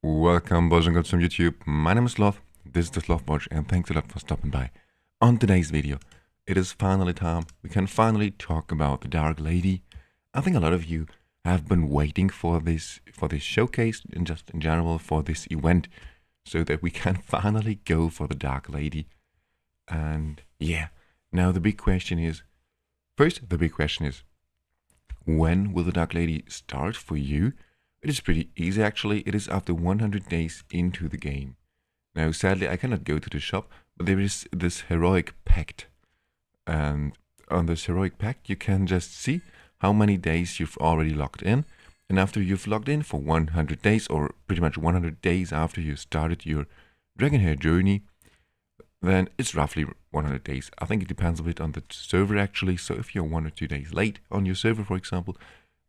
Welcome, boys and girls from YouTube. My name is Sloth. This is the Sloth Watch, and thanks a lot for stopping by. On today's video, it is finally time. We can finally talk about the Dark Lady. I think a lot of you have been waiting for this showcase and just in general for this event, so that we can finally go for the Dark Lady. And yeah, now the big question is, when will the Dark Lady start for you? It is pretty easy actually. It is after 100 days into the game. Now sadly I cannot go to the shop, but there is this heroic pact. And on this heroic pact you can just see how many days you've already logged in. And after you've logged in for 100 days, or pretty much 100 days after you started your Dragonheir journey, then it's roughly 100 days. I think it depends a bit on the server actually. So if you're 1 or 2 days late on your server, for example,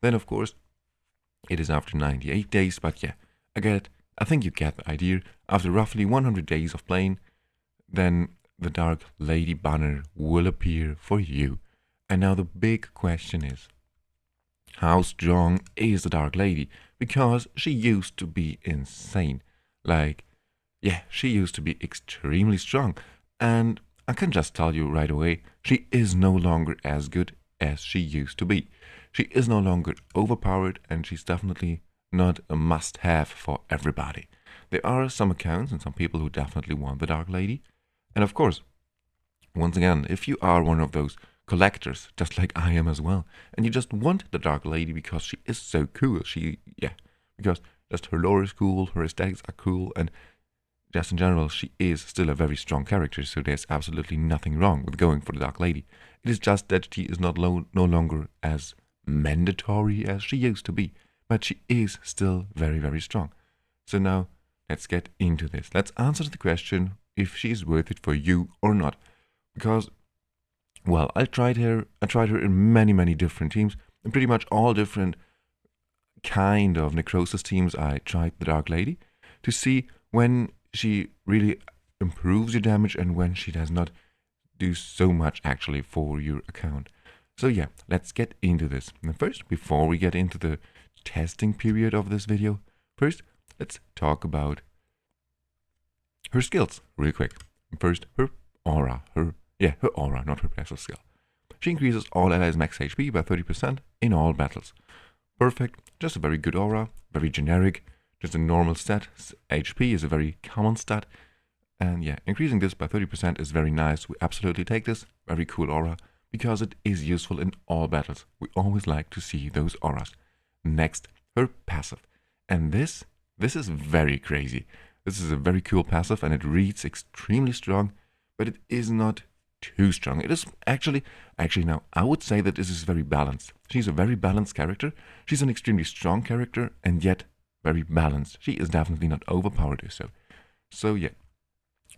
then of course it is after 98 days. But yeah, I think you get the idea. After roughly 100 days of playing, then the Dark Lady banner will appear for you. And now the big question is, how strong is the Dark Lady? Because she used to be insane. Yeah, she used to be extremely strong. And I can just tell you right away, she is no longer as good as she used to be. She is no longer overpowered, and she's definitely not a must-have for everybody. There are some accounts and some people who definitely want the Dark Lady. And of course, once again, if you are one of those collectors, just like I am as well, and you just want the Dark Lady because she is so cool, because just her lore is cool, her aesthetics are cool, and just in general, she is still a very strong character, so there's absolutely nothing wrong with going for the Dark Lady. It is just that she is no longer as mandatory as she used to be, but she is still very, very strong. So now, let's get into this. Let's answer the question if she is worth it for you or not. Because, well, I tried her in many, many different teams, and pretty much all different kind of necrosis teams. I tried the Dark Lady to see when she really improves your damage and when she does not do so much actually for your account. So yeah, let's get into this. And first, before we get into the testing period of this video, first let's talk about her skills real quick. First, her aura, not her passive skill. She increases all allies' max HP by 30% in all battles. Perfect, just a very good aura, very generic, just a normal stat. HP is a very common stat. And yeah, increasing this by 30% is very nice. We absolutely take this. Very cool aura, because it is useful in all battles. We always like to see those auras. Next, her passive. And this is very crazy. This is a very cool passive, and it reads extremely strong, but it is not too strong. It is actually now, I would say that this is very balanced. She's a very balanced character. She's an extremely strong character, and yet very balanced. She is definitely not overpowered or so. So yeah,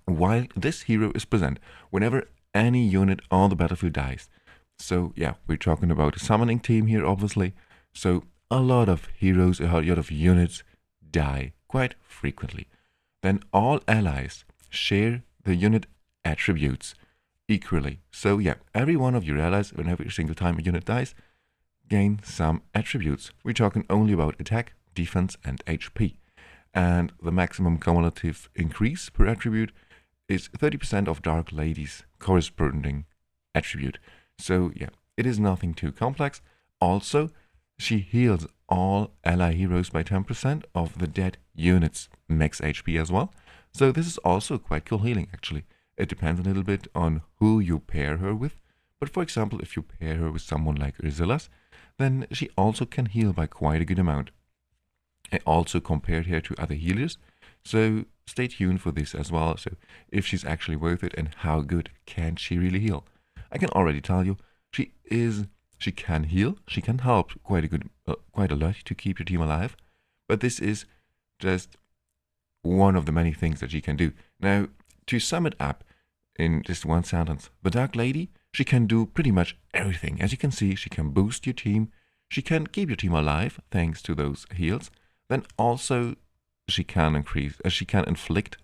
while this hero is present whenever any unit on the battlefield dies. So yeah, we're talking about a summoning team here, obviously. So a lot of heroes, a lot of units die quite frequently. Then all allies share the unit attributes equally. So yeah, every one of your allies, whenever every single time a unit dies, gain some attributes. We're talking only about attack, defense, and HP. And the maximum cumulative increase per attribute is 30% of Dark Lady's corresponding attribute. So yeah, it is nothing too complex. Also, she heals all ally heroes by 10% of the dead unit's max HP as well. So this is also quite cool healing actually. It depends a little bit on who you pair her with. But for example, if you pair her with someone like Ursilas, then she also can heal by quite a good amount. I also compared her to other healers, so stay tuned for this as well. So if she's actually worth it and how good can she really heal. I can already tell you, she can heal, she can help quite a lot to keep your team alive, but this is just one of the many things that she can do. Now, to sum it up in just one sentence, the Dark Lady, she can do pretty much everything. As you can see, she can boost your team, she can keep your team alive thanks to those heals. Then also she can inflict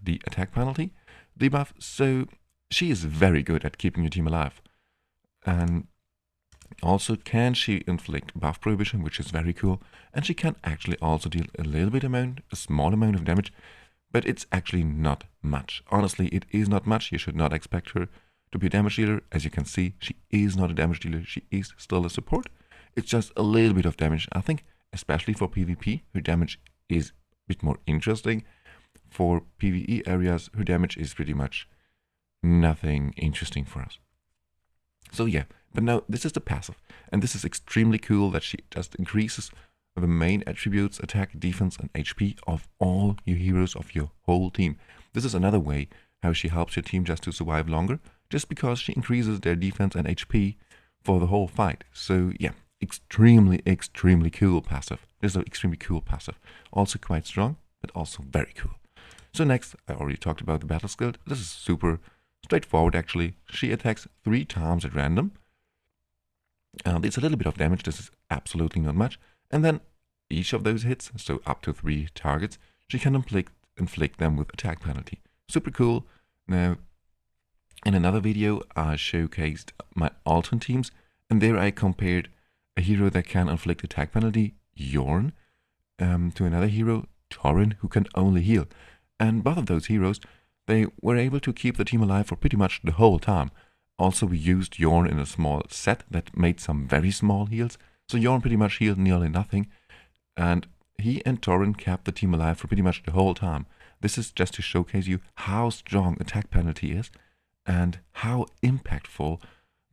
the attack penalty debuff, so she is very good at keeping your team alive. And Also, can she inflict buff prohibition, which is very cool, and she can actually also deal a small amount of damage, but it's actually not much. Honestly, it is not much. You should not expect her to be a damage dealer. As you can see, she is not a damage dealer. She is still a support. It's just a little bit of damage. I think, especially for PvP, her damage is a bit more interesting. For PvE areas, her damage is pretty much nothing interesting for us. So yeah, but now this is the passive, and this is extremely cool that she just increases the main attributes, attack, defense, and HP of all your heroes of your whole team. This is another way how she helps your team just to survive longer, just because she increases their defense and HP for the whole fight. So yeah, extremely cool passive. This is an extremely cool passive. Also quite strong, but also very cool. So next, I already talked about the battle skill. This is super straightforward actually. She attacks 3 times at random. It's a little bit of damage. This is absolutely not much. And then each of those hits, so up to 3 targets, she can inflict them with attack penalty. Super cool. Now, in another video, I showcased my alternate teams, and there I compared a hero that can inflict attack penalty, Yorn, to another hero, Torrin, who can only heal. And both of those heroes, they were able to keep the team alive for pretty much the whole time. Also, we used Yorn in a small set that made some very small heals, so Yorn pretty much healed nearly nothing, and he and Torrin kept the team alive for pretty much the whole time. This is just to showcase you how strong attack penalty is, and how impactful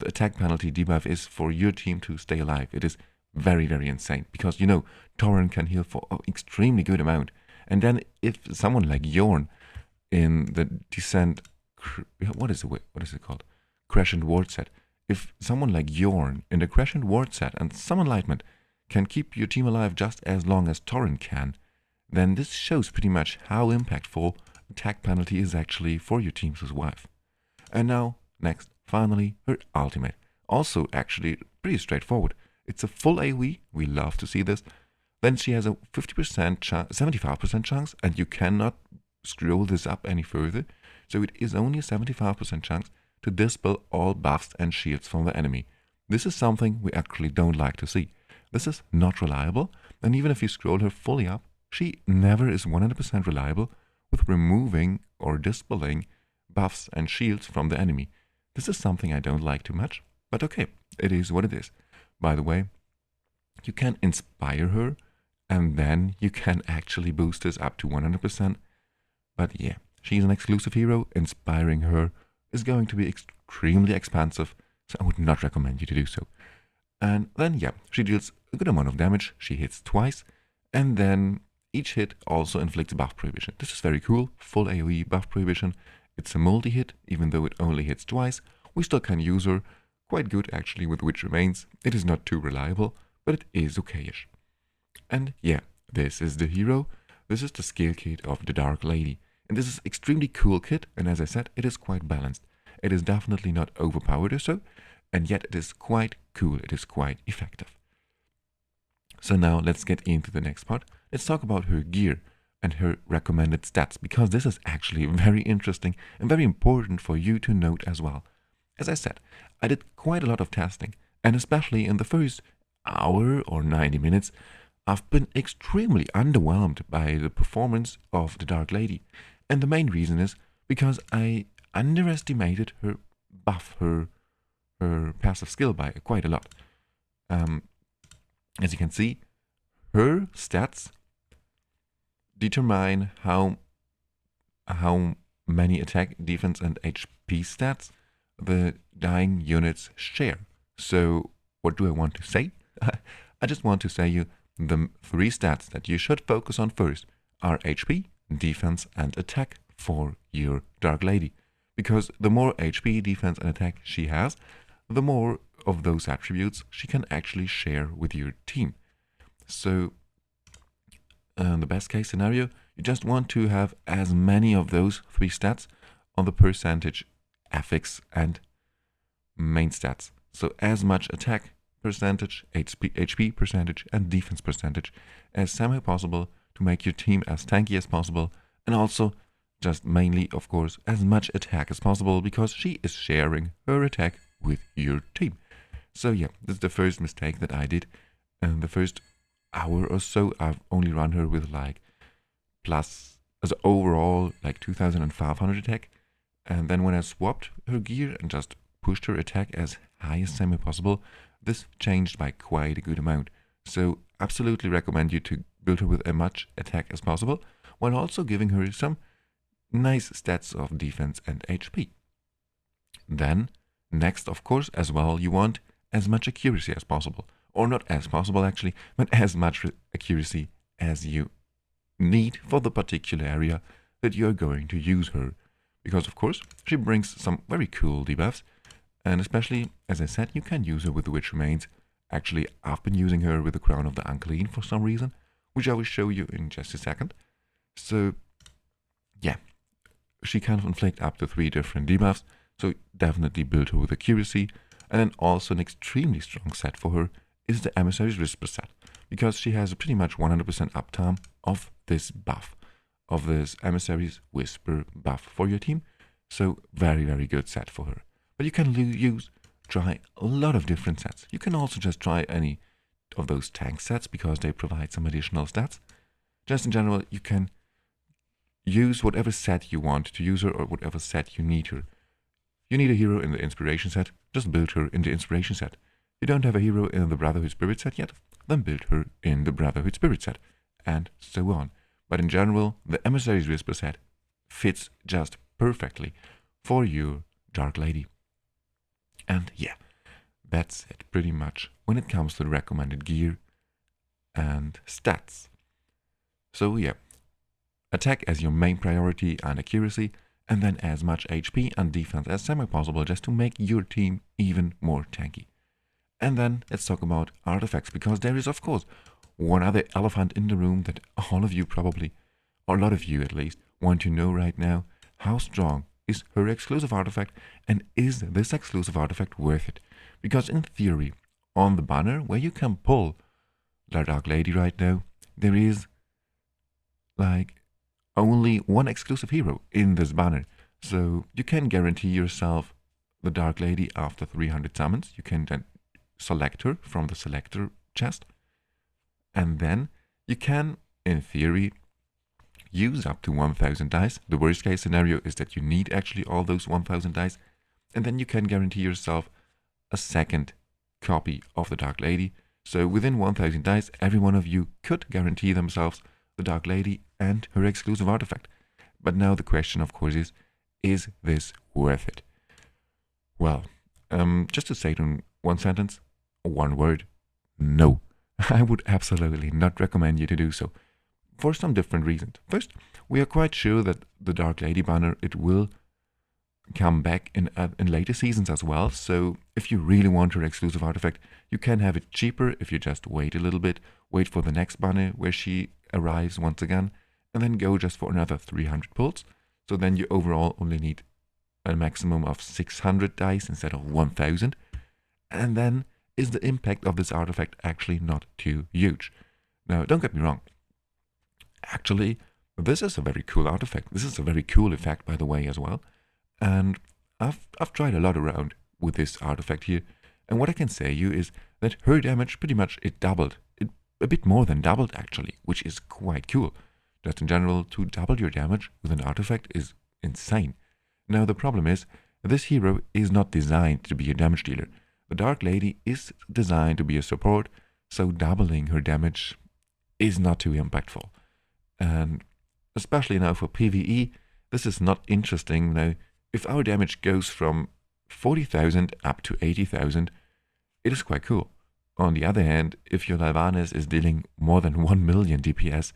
the attack penalty debuff is for your team to stay alive. It is very, very insane, because you know, Torrin can heal for an extremely good amount, and then if someone like Yorn in the Descent, what is it called? Crescent Ward set. If someone like Yorn in the Crescent Ward set and some Enlightenment can keep your team alive just as long as Torrin can, then this shows pretty much how impactful attack penalty is actually for your team to survive. And now, next, finally, her ultimate. Also actually pretty straightforward. It's a full AoE, we love to see this. Then she has a 50% 75% chance, and you cannot scroll this up any further, so it is only a 75% chance to dispel all buffs and shields from the enemy. This is something we actually don't like to see. This is not reliable, and even if you scroll her fully up, she never is 100% reliable with removing or dispelling buffs and shields from the enemy. This is something I don't like too much, but okay, it is what it is. By the way, you can inspire her, and then you can actually boost this up to 100%. But yeah, she's an exclusive hero. Inspiring her is going to be extremely expensive, so I would not recommend you to do so. And then yeah, she deals a good amount of damage. She hits twice, and then each hit also inflicts buff prohibition. This is very cool. Full AoE buff prohibition. It's a multi-hit, even though it only hits twice. We still can use her quite good actually with Which Remains. It is not too reliable, but it is okayish. And yeah, this is the hero. This is the skill kit of the Dark Lady. And this is extremely cool kit, and as I said, it is quite balanced. It is definitely not overpowered or so, and yet it is quite cool. It is quite effective. So now let's get into the next part. Let's talk about her gear and her recommended stats, because this is actually very interesting and very important for you to note as well. As I said, I did quite a lot of testing, and especially in the first hour or 90 minutes, I've been extremely underwhelmed by the performance of the Dark Lady. And the main reason is because I underestimated her buff, her passive skill by quite a lot. As you can see, her stats determine how many attack, defense, and HP stats the dying units share. So what do I want to say? I just want to say you the 3 stats that you should focus on first are HP, defense, and attack for your Dark Lady. Because the more HP, defense, and attack she has, the more of those attributes she can actually share with your team. So, in the best case scenario, you just want to have as many of those 3 stats on the percentage, affix, and main stats. So as much attack percentage, HP percentage, and defense percentage as somehow possible to make your team as tanky as possible, and also just mainly, of course, as much attack as possible, because she is sharing her attack with your team. So yeah, this is the first mistake that I did. And the first hour or so, I've only run her with like plus, as overall, like 2500 attack. And then when I swapped her gear and just pushed her attack as high as semi-possible, this changed by quite a good amount. So absolutely recommend you to build her with as much attack as possible, while also giving her some nice stats of defense and HP. Then, next, of course, as well, you want as much accuracy as possible. Or not as possible, actually, but as much accuracy as you need for the particular area that you're going to use her. Because, of course, she brings some very cool debuffs. And especially, as I said, you can use her with the Witch Remains. Actually, I've been using her with the Crown of the Unclean for some reason, which I will show you in just a second. So, yeah, she can inflict up to 3 different debuffs, so definitely build her with accuracy. And then also an extremely strong set for her is the Emissary's Whisper set, because she has a pretty much 100% uptime of this buff, of this Emissary's Whisper buff for your team. So very, very good set for her. But you can try a lot of different sets. You can also just try any of those tank sets because they provide some additional stats. Just in general, you can use whatever set you want to use her or whatever set you need her. You need a hero in the Inspiration set, just build her in the Inspiration set. You don't have a hero in the Brotherhood Spirit set yet, then build her in the Brotherhood Spirit set, and so on. But in general, the Emissary's Whisper set fits just perfectly for your Dark Lady. And yeah, that's it pretty much when it comes to the recommended gear and stats. So yeah, attack as your main priority and accuracy, and then as much HP and defense as semi-possible just to make your team even more tanky. And then let's talk about artifacts, because there is of course one other elephant in the room that all of you probably, or a lot of you at least, want to know right now. How strong is her exclusive artifact, and is this exclusive artifact worth it? Because in theory, on the banner where you can pull the Dark Lady right now, there is like only one exclusive hero in this banner. So you can guarantee yourself the Dark Lady after 300 summons. You can then select her from the selector chest. And then you can, in theory, use up to 1000 dice. The worst case scenario is that you need actually all those 1000 dice. And then you can guarantee yourself a second copy of the Dark Lady. So within 1000 dice, every one of you could guarantee themselves the Dark Lady and her exclusive artifact. But now the question, of course, is this worth it? Well, just to say it in one sentence, one word, no. I would absolutely not recommend you to do so, for some different reasons. First, we are quite sure that the Dark Lady banner, it will come back in later seasons as well. So if you really want her exclusive artifact, you can have it cheaper if you just wait a little bit, wait for the next banner where she arrives once again, and then go just for another 300 pulls. So then you overall only need a maximum of 600 dice instead of 1000. And then is the impact of this artifact actually not too huge? Now, don't get me wrong. Actually, this is a very cool artifact. This is a very cool effect, by the way, as well. And I've tried a lot around with this artifact here. And what I can say you is that her damage pretty much it doubled. It a bit more than doubled actually, which is quite cool. Just in general, to double your damage with an artifact is insane. Now the problem is, this hero is not designed to be a damage dealer. The Dark Lady is designed to be a support, so doubling her damage is not too impactful. And especially now for PvE, this is not interesting. Now, if our damage goes from 40,000 up to 80,000, it is quite cool. On the other hand, if your Lylvanas is dealing more than 1 million DPS,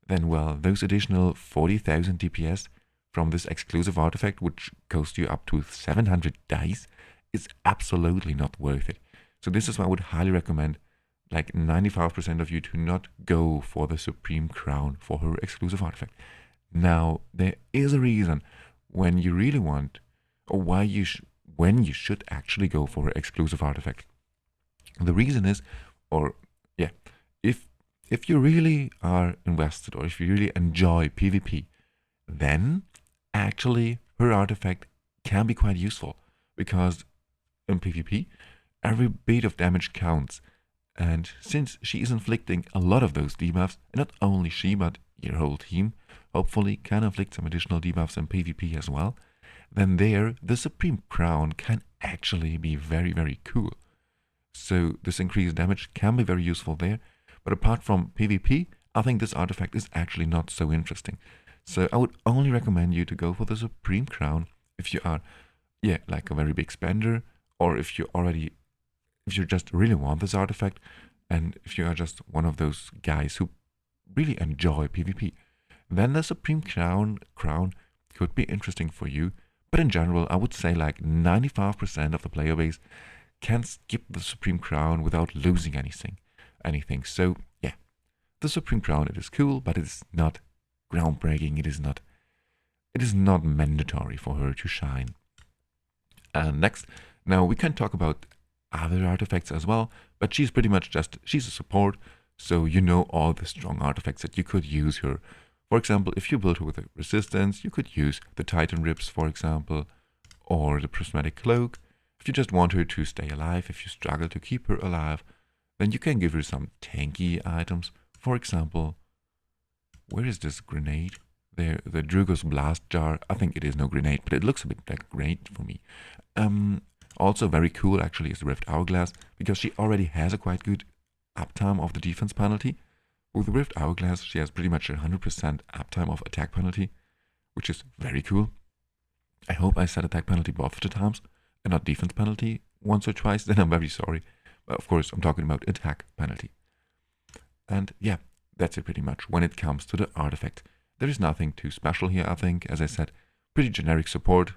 then well, those additional 40,000 DPS from this exclusive artifact, which costs you up to 700 dice, is absolutely not worth it. So this is why I would highly recommend, like 95% of you, to not go for the Supreme Crown for her exclusive artifact. Now, there is a reason when you really want, or when you should actually go for her exclusive artifact. The reason is, if you really are invested, or if you really enjoy PvP, then actually her artifact can be quite useful, because in PvP, every bit of damage counts. And since she is inflicting a lot of those debuffs, and not only she, but your whole team, hopefully can inflict some additional debuffs in PvP as well, then there, the Supreme Crown can actually be very, very cool. So this increased damage can be very useful there, but apart from PvP, I think this artifact is actually not so interesting. So I would only recommend you to go for the Supreme Crown if you are, like a very big spender, or if you just really want this artifact, and if you are just one of those guys who really enjoy PvP, then the Supreme Crown could be interesting for you. But in general, I would say like 95% of the player base can skip the Supreme Crown without losing anything. So yeah, the Supreme Crown, it is cool, but it is not groundbreaking. It is not mandatory for her to shine. And next, now we can talk about other artifacts as well, but she's pretty much she's a support, so you know all the strong artifacts that you could use her. For example, if you build her with a resistance, you could use the Titan Ribs, for example, or the Prismatic Cloak. If you just want her to stay alive, if you struggle to keep her alive, then you can give her some tanky items. For example, where is this grenade? There, the Drugos Blast Jar. I think it is no grenade, but it looks a bit like a grenade for me. Also very cool actually is the Rift Hourglass, because she already has a quite good uptime of the defense penalty. With the Rift Hourglass, she has pretty much 100% uptime of attack penalty, which is very cool. I hope I said attack penalty both of the times, and not defense penalty once or twice, then I'm very sorry. But of course, I'm talking about attack penalty. And yeah, that's it pretty much when it comes to the artifact. There is nothing too special here, I think. As I said, pretty generic support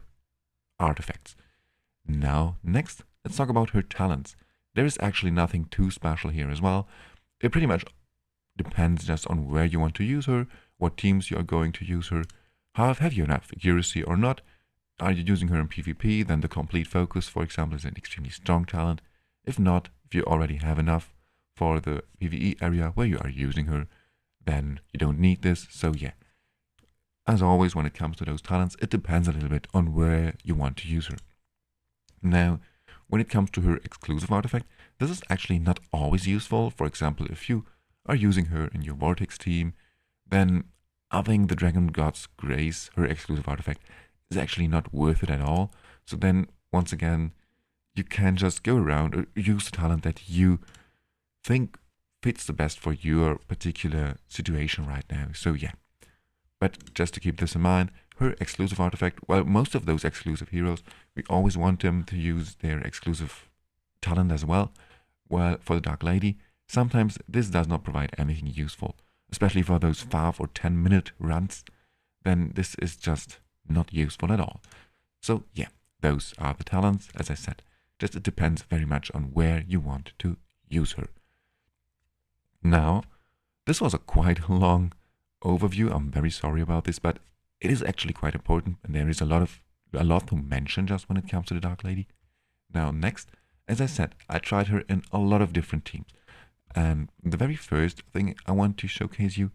artifacts. Now, next, let's talk about her talents. There is actually nothing too special here as well. It pretty much depends just on where you want to use her, what teams you are going to use her. Have you enough accuracy or not? Are you using her in PvP? Then the Complete Focus, for example, is an extremely strong talent. If not, if you already have enough for the PvE area where you are using her, then you don't need this. So yeah, as always, when it comes to those talents, it depends a little bit on where you want to use her. Now, when it comes to her exclusive artifact, this is actually not always useful. For example, if you are using her in your Vortex team, then I think the Dragon God's Grace, her exclusive artifact, is actually not worth it at all. So then, once again, you can just go around or use the talent that you think fits the best for your particular situation right now. So yeah, but just to keep this in mind, her exclusive artifact, well, most of those exclusive heroes, we always want them to use their exclusive talent as well. Well, for the Dark Lady, sometimes this does not provide anything useful, especially for those 5 or 10-minute runs, then this is just not useful at all. So yeah, those are the talents, as I said. Just it depends very much on where you want to use her. Now, this was a quite long overview. I'm very sorry about this, but it is actually quite important, and there is a lot to mention just when it comes to the Dark Lady. Now, next, as I said, I tried her in a lot of different teams. And the very first thing I want to showcase you,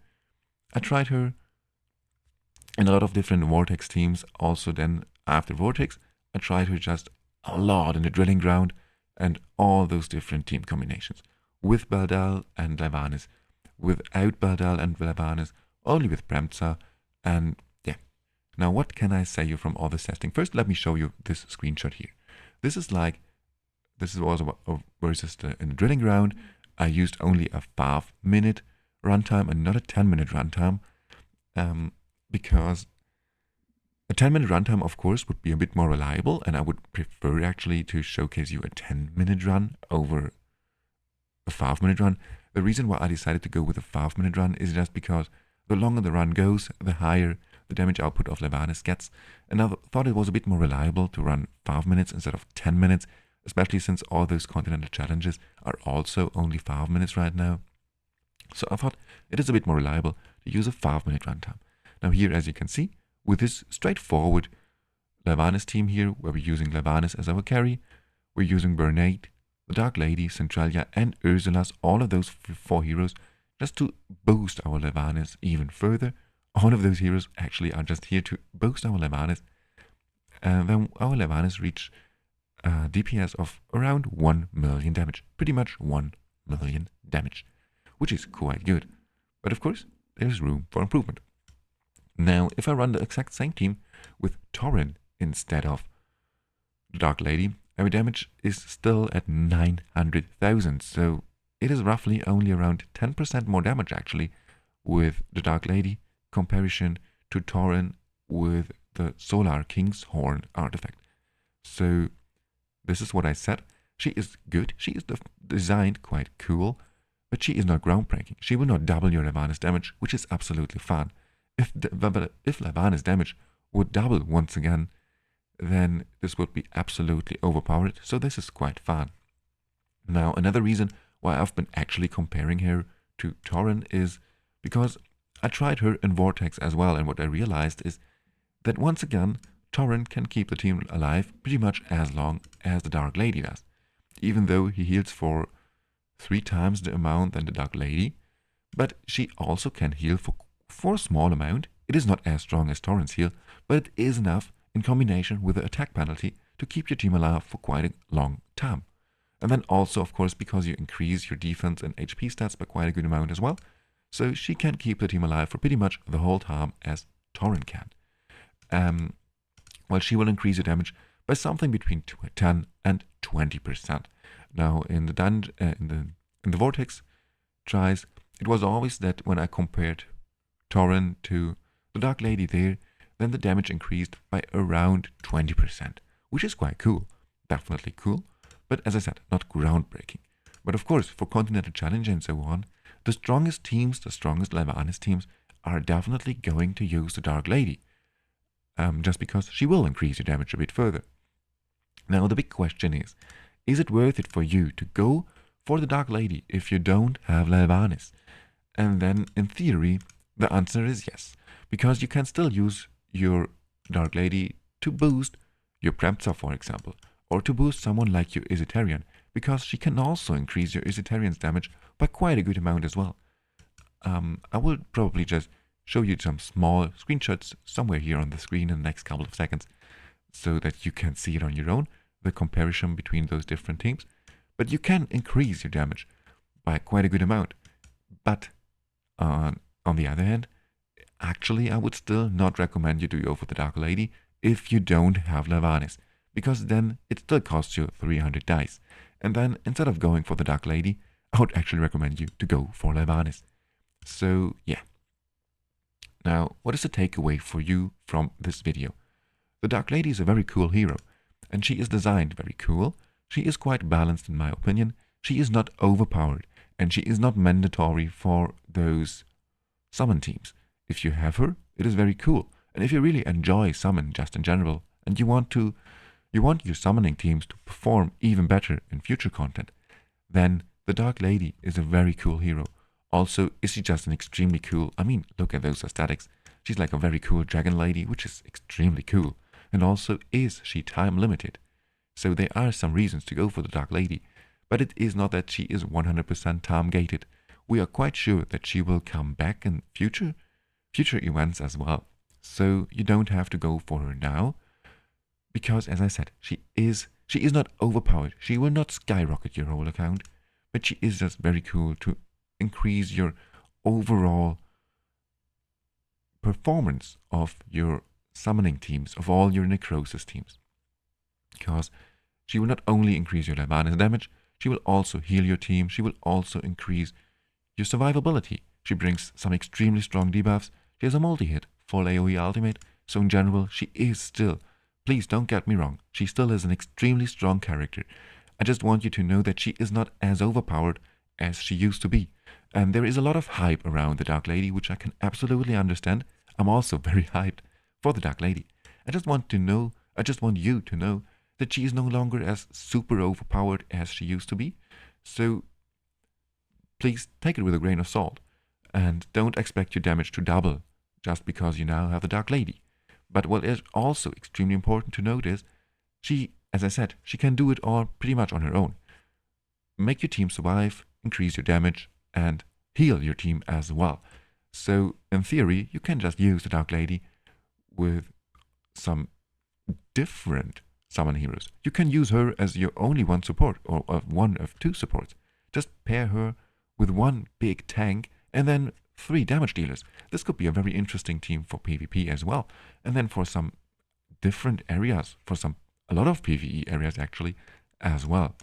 I tried her in a lot of different Vortex teams. Also then, after Vortex, I tried her just a lot in the Drilling Ground and all those different team combinations. With Baldal and Levanis, without Baldal and Levanis, only with Bremza, and yeah. Now, what can I say you from all this testing? First, let me show you this screenshot here. This is also versus in the Drilling Ground. I used only a 5-minute runtime and not a 10-minute runtime, because a 10-minute runtime, of course, would be a bit more reliable, and I would prefer actually to showcase you a 10-minute run over a 5-minute run. The reason why I decided to go with a 5-minute run is just because the longer the run goes, the higher the damage output of Levanis gets, and I thought it was a bit more reliable to run 5 minutes instead of 10 minutes, especially since all those continental challenges are also only 5 minutes right now. So I thought it is a bit more reliable to use a 5-minute runtime. Now here, as you can see, with this straightforward Levanis team here, where we're using Levanis as our carry, we're using Bernate, the Dark Lady, Centralia, and Ursulas, all of those 4 heroes, just to boost our Levanis even further. All of those heroes actually are just here to boost our Levanis, and then our Levanis reach DPS of around 1 million damage. Pretty much 1 million damage, which is quite good. But of course, there's room for improvement. Now, if I run the exact same team with Tauren instead of the Dark Lady, our damage is still at 900,000. So it is roughly only around 10% more damage actually with the Dark Lady comparison to Tauren with the Solar King's Horn artifact. So this is what I said. She is good. She is designed quite cool, but she is not groundbreaking. She will not double your Levanis damage, which is absolutely fun. If Levanis damage would double once again, then this would be absolutely overpowered. So this is quite fun. Now, another reason why I've been actually comparing her to Tauren is because I tried her in Vortex as well, and what I realized is that once again, Tauren can keep the team alive pretty much as long as the Dark Lady does. Even though he heals for 3 times the amount than the Dark Lady, but she also can heal for a small amount. It is not as strong as Tauren's heal, but it is enough in combination with the attack penalty to keep your team alive for quite a long time. And then also, of course, because you increase your defense and HP stats by quite a good amount as well, so she can keep the team alive for pretty much the whole time as Tauren can. While she will increase your damage by something between 10 and 20%. Now, in the Vortex tries, it was always that when I compared Tauren to the Dark Lady there, then the damage increased by around 20%, which is quite cool. Definitely cool, but as I said, not groundbreaking. But of course, for Continental Challenge and so on, the strongest teams, the strongest Levanis teams, are definitely going to use the Dark Lady. Just because she will increase your damage a bit further. Now the big question is it worth it for you to go for the Dark Lady if you don't have Levanis? And then in theory, the answer is yes, because you can still use your Dark Lady to boost your Premza, for example, or to boost someone like your Isitarian, because she can also increase your Isitarian's damage by quite a good amount as well. I will probably just show you some small screenshots somewhere here on the screen in the next couple of seconds so that you can see it on your own, the comparison between those different teams. But you can increase your damage by quite a good amount. But on the other hand, actually I would still not recommend you to go for the Dark Lady if you don't have Levanis, because then it still costs you 300 dice. And then instead of going for the Dark Lady, I would actually recommend you to go for Levanis. So yeah. Now, what is the takeaway for you from this video? The Dark Lady is a very cool hero, and she is designed very cool. She is quite balanced in my opinion. She is not overpowered, and she is not mandatory for those summon teams. If you have her, it is very cool. And if you really enjoy summon just in general, and you want your summoning teams to perform even better in future content, then the Dark Lady is a very cool hero. Also, is she just an extremely cool, look at those aesthetics. She's like a very cool dragon lady, which is extremely cool. And also, is she time limited? So there are some reasons to go for the Dark Lady, but it is not that she is 100% time gated. We are quite sure that she will come back in future events as well. So you don't have to go for her now, because as I said, she is not overpowered. She will not skyrocket your whole account, but she is just very cool to increase your overall performance of your summoning teams, of all your necrosis teams. Because she will not only increase your Levanis damage, she will also heal your team, she will also increase your survivability. She brings some extremely strong debuffs, she has a multi-hit, full AoE ultimate, so in general she is still, please don't get me wrong, she still is an extremely strong character. I just want you to know that she is not as overpowered as she used to be. And there is a lot of hype around the Dark Lady, which I can absolutely understand. I'm also very hyped for the Dark Lady. I just want you to know that she is no longer as super overpowered as she used to be. So please take it with a grain of salt. And don't expect your damage to double just because you now have the Dark Lady. But what is also extremely important to note is she, as I said, she can do it all pretty much on her own. Make your team survive, increase your damage, and heal your team as well. So in theory, you can just use the Dark Lady with some different summon heroes. You can use her as your only one support, or one of two supports. Just pair her with one big tank and then 3 damage dealers. This could be a very interesting team for PvP as well. And then for some different areas, a lot of PvE areas actually as well.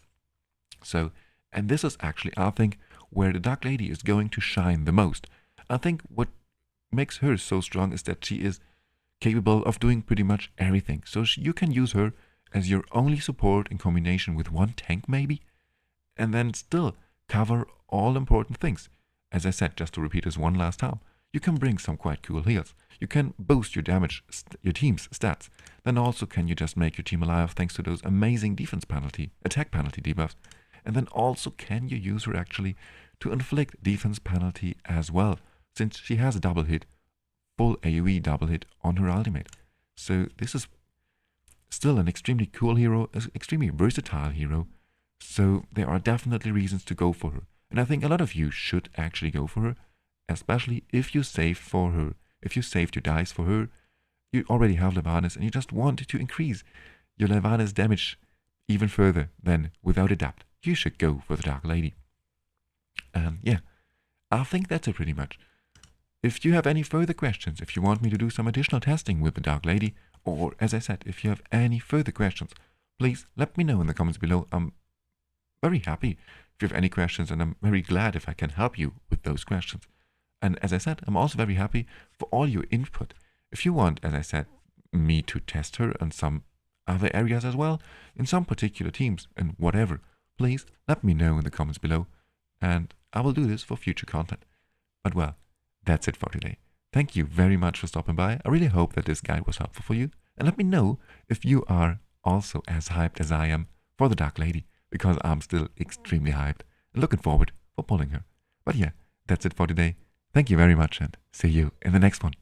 So, and this is actually, I think, where the Dark Lady is going to shine the most. I think what makes her so strong is that she is capable of doing pretty much everything. So you can use her as your only support in combination with one tank maybe, and then still cover all important things. As I said, just to repeat this one last time, you can bring some quite cool heals. You can boost your damage, your team's stats. Then also can you just make your team alive thanks to those amazing attack penalty debuffs. And then also can you use her actually to inflict defense penalty as well, since she has a double hit, full AoE double hit on her ultimate. So this is still an extremely cool hero, an extremely versatile hero. So there are definitely reasons to go for her. And I think a lot of you should actually go for her, especially if you saved for her. If you saved your dice for her, you already have Levanis and you just want to increase your Levanis damage even further, then without a doubt, you should go for the Dark Lady. And yeah, I think that's it pretty much. If you have any further questions, if you want me to do some additional testing with the Dark Lady, or as I said, if you have any further questions, please let me know in the comments below. I'm very happy if you have any questions, and I'm very glad if I can help you with those questions. And as I said, I'm also very happy for all your input. If you want, as I said, me to test her in some other areas as well, in some particular teams and whatever, please let me know in the comments below, and I will do this for future content. But well, that's it for today. Thank you very much for stopping by. I really hope that this guide was helpful for you, and let me know if you are also as hyped as I am for the Dark Lady, because I'm still extremely hyped and looking forward for pulling her. But yeah, that's it for today. Thank you very much, and see you in the next one.